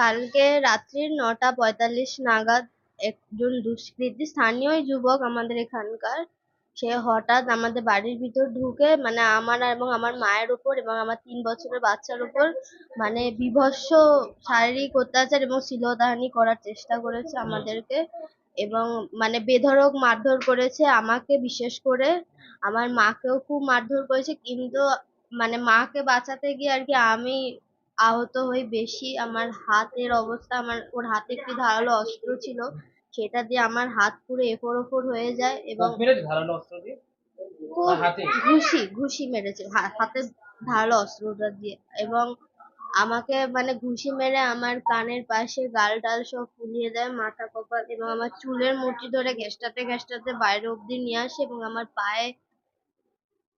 কালকে রাত্রি ৯:৪৫ নাগাদ একজন দুষ্কৃতী স্থানীয় যুবক আমাদের এখানকার, সে হঠাৎ আমাদের বাড়ির ভিতর ঢুকে মানে আমার এবং আমার মায়ের উপর এবং আমার ৩ বছরের বাচ্চার উপর মানে বীভৎস শারীরিক অত্যাচার এবং শ্লীলতাহানি করার চেষ্টা করেছে আমাদেরকে, এবং মানে বেধড়ক মারধর করেছে আমাকে বিশেষ করে। আমার মাকেও খুব মারধর করেছে, কিন্তু মানে মাকে বাঁচাতে গিয়ে আর কি আমি আহত হই বেশি। আমার হাতের অবস্থা, ওর হাতে একটি ধারালো অস্ত্র ছিল, সেটা দিয়ে আমার হাত পুরো এফোড় ওফোড় হয়ে যায় এবং ধারালো অস্ত্র দিয়ে খুব ঘুষি মেরেছে হাতে ধারালো অস্ত্রটা দিয়ে, এবং আমাকে মানে ঘুষি মেরে আমার কানের পাশে গাল টাল সব ফুলিয়ে দেয়, মাথা কপাল এবং আমার চুলের মুঠি ধরে ঘেঁষটাতে বাইরে অব্দি নিয়ে আসে এবং আমার পায়ে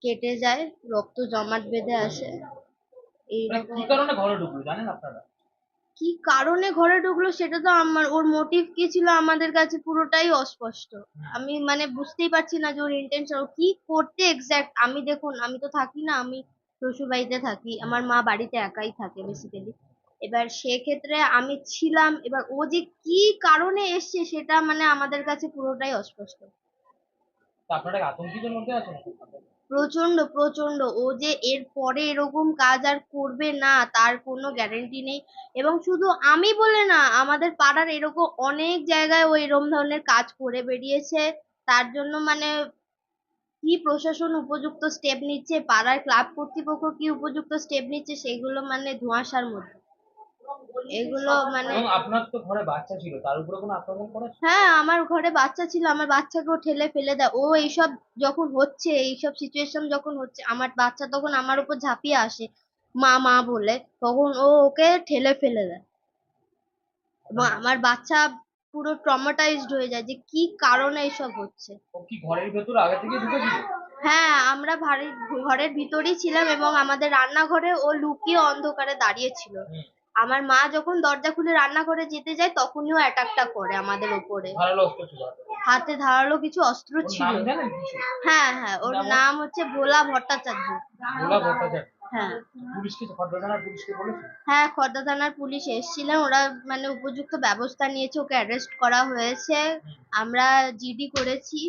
কেটে যায়, রক্ত জমাট বেঁধে আসে। এইরকম কি কারণে ঘরে ঢুকলো জানেন আপনারা? কি কারণে ঘরে ঢুকলো সেটা তো ওর মোটিভ কি ছিল আমাদের কাছে পুরোটাই অস্পষ্ট। আমি মানে বুঝতেই পারছি না যে ওর ইন্টেনশন কি করতে এক্সাক্ট। দেখুন, আমি তো থাকি না, আমি শ্বশুর বাড়িতে থাকি, আমার মা বাড়িতে একাই থাকে বেসিক্যালি। এবার সেক্ষেত্রে আমি ছিলাম, এবার ও যে কি কারণে এসছে সেটা মানে আমাদের কাছে পুরোটাই অস্পষ্ট। আপনারা আতঙ্কিতের মধ্যে আছেন? প্রচন্ড প্রচন্ড, ও যে এর পরে এরকম কাজ আর করবে না তার কোনো গ্যারান্টি নেই। এবং শুধু আমি বলে না, আমাদের পাড়ার এরকম অনেক জায়গায় ও এরকম ধরনের কাজ করে বেরিয়েছে। তার জন্য মানে কি প্রশাসন উপযুক্ত স্টেপ নিচ্ছে, পাড়ার ক্লাব কর্তৃপক্ষ কি উপযুক্ত স্টেপ নিচ্ছে, সেগুলো মানে ধোঁয়াশার মধ্যে। এগুলো মানে আপনার তো ঘরে বাচ্চা ছিল, তার উপরে কোনো আক্রমণ করেছে? হ্যাঁ, আমার ঘরে বাচ্চা ছিল, আমার বাচ্চাকেও ঠেলে ফেলে দেয়। ও এইসব যখন হচ্ছে, এইসব সিচুয়েশন যখন হচ্ছে, আমার বাচ্চা তখন আমার উপর ঝাঁপিয়ে আসে মা মা বলে, তখন ও ওকে ঠেলে ফেলে দেয় এবং আমার বাচ্চা পুরো ট্রমাটাইজড হয়ে যায় যে কি কারণে এইসব হচ্ছে। ও কি ঘরের ভেতর আগে থেকে ঢুকেছিল? হ্যাঁ, আমরা ঘরের ভিতরেই ছিলাম এবং আমাদের রান্নাঘরে ও লুকিয়ে অন্ধকারে দাঁড়িয়ে ছিল। আমার মা যখন দরজা খুলে রান্নাঘরে যেতে যায় তখনই ও অ্যাটাকটা করে আমাদের উপরে। ধারালো অস্ত্র ছিল হাতে ধারালো কিছু অস্ত্র ওর ছিল। নাম জানেন কিছু? হ্যাঁ হ্যাঁ, ওর নাম হচ্ছে ভোলা ভট্টাচার্য। ভোলা ভট্টাচার্য। হ্যাঁ পুলিশকে, খড়দা থানার পুলিশকে বলেছে? হ্যাঁ, খড়দা থানার পুলিশ এসেছিলেন, ওরা মানে উপযুক্ত ব্যবস্থা নিয়েছে, ওকে অ্যারেস্ট করা হয়েছে, আমরা জিডি করেছি।